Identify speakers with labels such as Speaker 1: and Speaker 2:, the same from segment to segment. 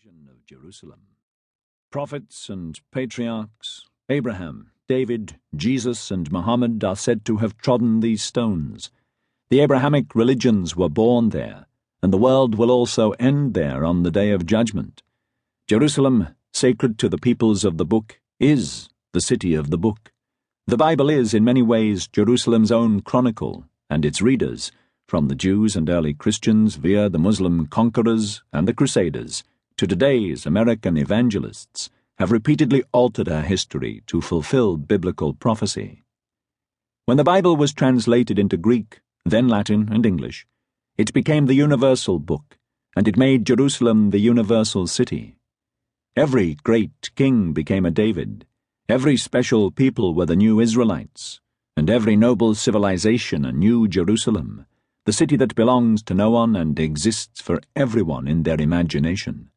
Speaker 1: vision of Jerusalem. Prophets and patriarchs, Abraham, David, Jesus, and Muhammad are said to have trodden these stones. The Abrahamic religions were born there, and the world will also end there on the day of judgment. Jerusalem, sacred to the peoples of the book, is the city of the book. The Bible is, in many ways, Jerusalem's own chronicle, and its readers, from the Jews and early Christians via the Muslim conquerors and the Crusaders to today's American evangelists, have repeatedly altered her history to fulfill biblical prophecy. When the Bible was translated into Greek, then Latin and English, it became the universal book, and it made Jerusalem the universal city. Every great king became a David, every special people were the new Israelites, and every noble civilization a new Jerusalem, the city that belongs to no one and exists for everyone in their imagination.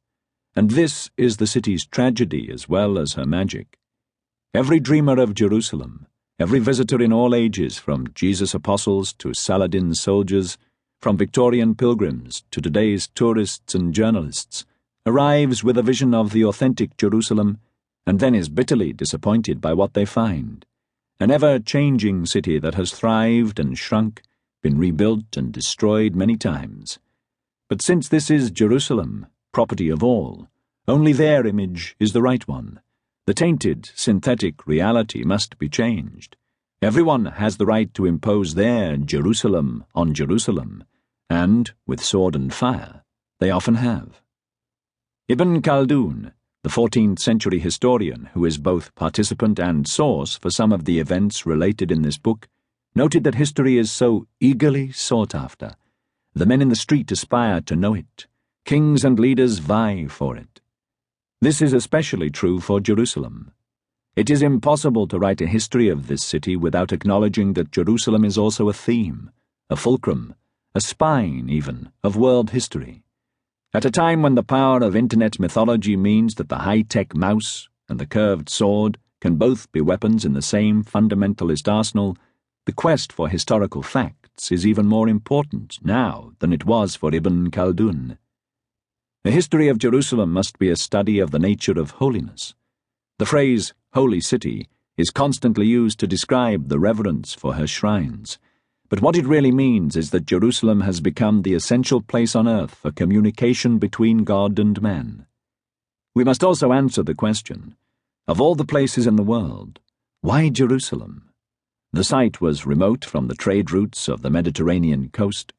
Speaker 1: And this is the city's tragedy as well as her magic. Every dreamer of Jerusalem, every visitor in all ages, from Jesus' apostles to Saladin's soldiers, from Victorian pilgrims to today's tourists and journalists, arrives with a vision of the authentic Jerusalem and then is bitterly disappointed by what they find. An ever-changing city that has thrived and shrunk, been rebuilt and destroyed many times. But since this is Jerusalem, property of all, only their image is the right one. The tainted, synthetic reality must be changed. Everyone has the right to impose their Jerusalem on Jerusalem, and, with sword and fire, they often have. Ibn Khaldun, the 14th century historian who is both participant and source for some of the events related in this book, noted that history is so eagerly sought after. The men in the street aspire to know it. Kings and leaders vie for it. This is especially true for Jerusalem. It is impossible to write a history of this city without acknowledging that Jerusalem is also a theme, a fulcrum, a spine, even, of world history. At a time when the power of internet mythology means that the high-tech mouse and the curved sword can both be weapons in the same fundamentalist arsenal, the quest for historical facts is even more important now than it was for Ibn Khaldun. The history of Jerusalem must be a study of the nature of holiness. The phrase, holy city, is constantly used to describe the reverence for her shrines, but what it really means is that Jerusalem has become the essential place on earth for communication between God and man. We must also answer the question, of all the places in the world, why Jerusalem? The site was remote from the trade routes of the Mediterranean coast.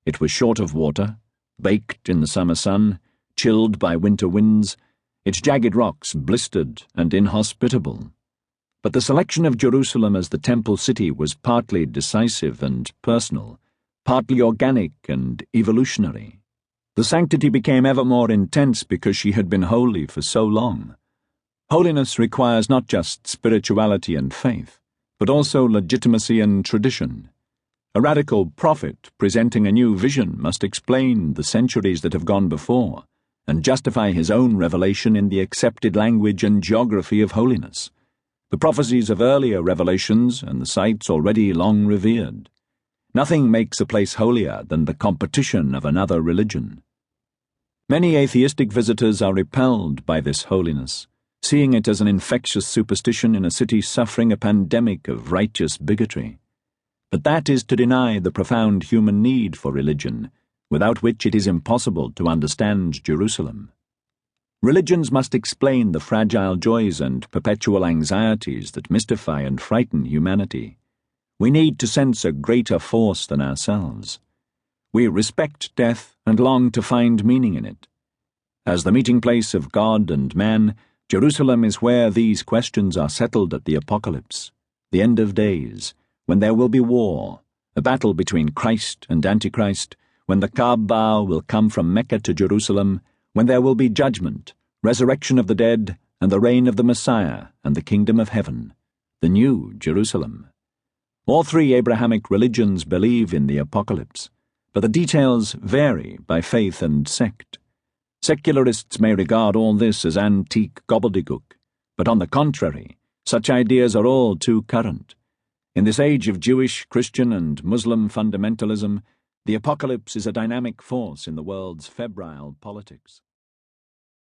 Speaker 1: It was short of water, baked in the summer sun, chilled by winter winds, its jagged rocks blistered and inhospitable. But the selection of Jerusalem as the temple city was partly decisive and personal, partly organic and evolutionary. The sanctity became ever more intense because she had been holy for so long. Holiness requires not just spirituality and faith, but also legitimacy and tradition. A radical prophet presenting a new vision must explain the centuries that have gone before and justify his own revelation in the accepted language and geography of holiness, the prophecies of earlier revelations and the sites already long revered. Nothing makes a place holier than the competition of another religion. Many atheistic visitors are repelled by this holiness, seeing it as an infectious superstition in a city suffering a pandemic of righteous bigotry. But that is to deny the profound human need for religion, without which it is impossible to understand Jerusalem. Religions must explain the fragile joys and perpetual anxieties that mystify and frighten humanity. We need to sense a greater force than ourselves. We respect death and long to find meaning in it. As the meeting place of God and man, Jerusalem is where these questions are settled at the apocalypse, the end of days, when there will be war, a battle between Christ and Antichrist, when the Kaaba will come from Mecca to Jerusalem, when there will be judgment, resurrection of the dead, and the reign of the Messiah and the kingdom of heaven, the new Jerusalem. All three Abrahamic religions believe in the apocalypse, but the details vary by faith and sect. Secularists may regard all this as antique gobbledygook, but on the contrary, such ideas are all too current. In this age of Jewish, Christian, and Muslim fundamentalism, the apocalypse is a dynamic force in the world's febrile politics.